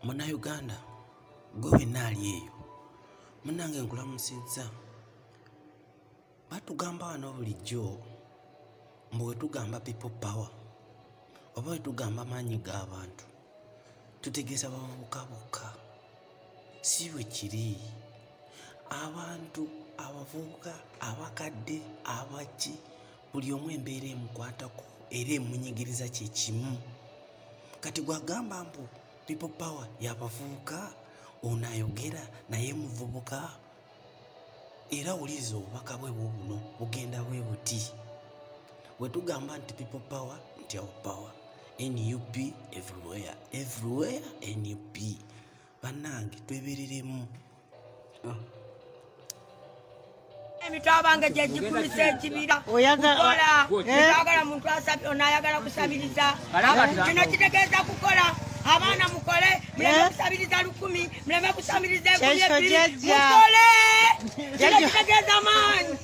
Muna Uganda gwe nali eyo munange nkulamusizza batugamba wano bulijjo mbu wetugamba people power oba wetugamba maanyi g'abantu tutegeeza bavubuka bokka si bwe kiri abantu abavubuka abakadde abaki buli omu embeera emukwatako era emunyigiriza kye kimu kati gwagamba mbu people power yabavubuka ono ayogera naye muvubuka era wuliza obubaka bwe buno bugenda bwe buti wetugamba nti people power nti our power NUP everywhere NUP bannange twebereremu emitwabanga gyegipulisa ekibira oyagala muntu asabye onayagala kusabiriza kino kitegeeza kukola abaana mukole muleme kusabiriza 1000 muleme kusabiriza 200 mukole kino kitegeeza amaanyi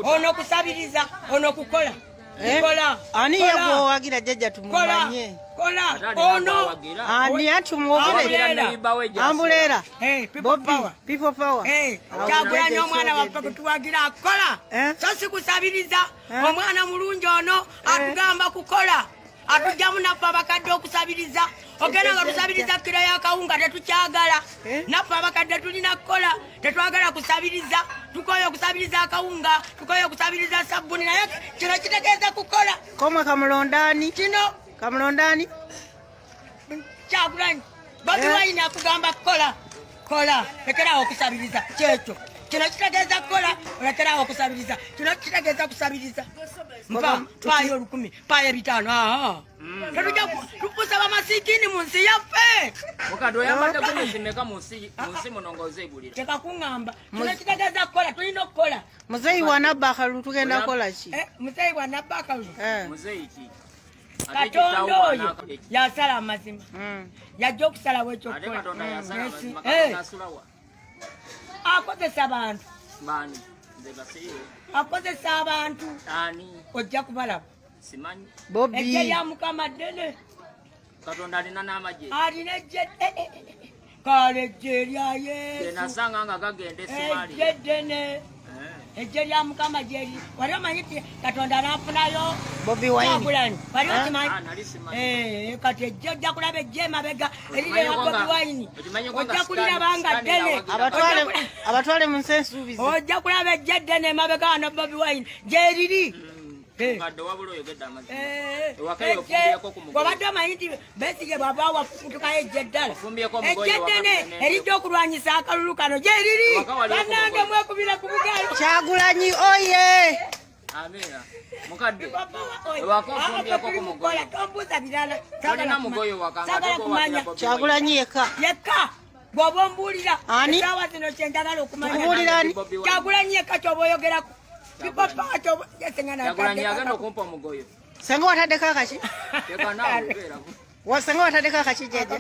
ono kusabiriza ono kukola ani yego wagira jajja tumumanye kola ono ani atumwogere ambulera people power kyagula n'omwana waffe kutuwagira akola so si kusabiriza omwana mulungi ono atugamba kukola atujjamu naffe abakadde okusabiriza ogenda nga tusabiriza kiro y'akawunga tetukyagala naffe abakadde tulina kukola tetwagala kusabiriza tukoye okusabiriza akawunga tukoye okusabiriza sabbuni naye kino kitegeeza kukola komwe kamulondani kino kamulondani Kyagulanyi Bobi Wine akugamba kola lekerawo okusabiriza kyekyo kino kitegeeza kukola lekerawo okusabiriza kino kitegeeza kusabiriza mpayo 10 mpayo 5 tetujja tukusaba masikini mu nsi yaffe mukadde oyambadde kumuzimeka mu nsi munongoze egulira tekakuŋŋamba kino kitegeeza kukola tulina okukola muzeyi wa Nabbakalu tugenda kukola ki muzeyi wa Nabbakalu muzeyi ki Katonda oyo yasala amazima yajja okusalawo ekyokukola akozesa abantu akozesa abantu ojja kubalaba ejje lya Mukama ddene Katonda alina n'amagye alina ejje kale ejje lya Yesu nasanga nga gagende simali ejje ddene ejje lya Mukama gyeri wali omanyi nti Katonda anafunayo Bobi Wine wali okimanyi kati ejje ojja kulaba ejje emabega erire ya Bobi Wine ojja kulirabanga ddene abatwale mu nsi ensuubizi ojja kulaba ejje ddene emabega wano Bobi Wine gyeriri wabadde omanyi nti Besigye bw'aba wafutukayo ejje ddala ejje ddene erijja okulwanyisa akalulu kano gyeriri bannange mwekubire ku bugalo Kyagulanyi oye amina mukadde wakofumbiyeko ku mugoyo tombuuza birala olina mugoyo sagala kumanya Kyagulanyi yekka bw'oba ombuulira esaawa zino kyenjagala okumanya Kyagulanyi yekka ky'oba oyogerako Kyagulanyi agenda okumpa omugoyo senga wataddeko akaki senga wataddeko akaki jeje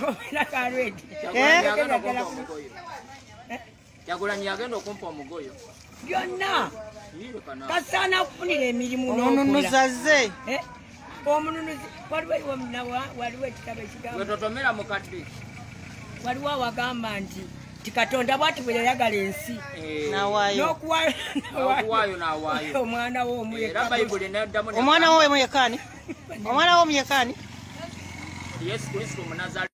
Kyagulanyi agenda okumpa omugoyo byonna tasaana okufunira emirimu omununuzaze omununuzi waliwo ekitabo ekigambo wetotomera mukadde waliwo awagamba nti Katonda bwati bwe yayagala ensi n'okuwaayo n'awaayo omwana w'omu era Bayibuli neddamu omwana w'omu yekani omwana w'omu yekani Yesu Kristo Omunazaalayiti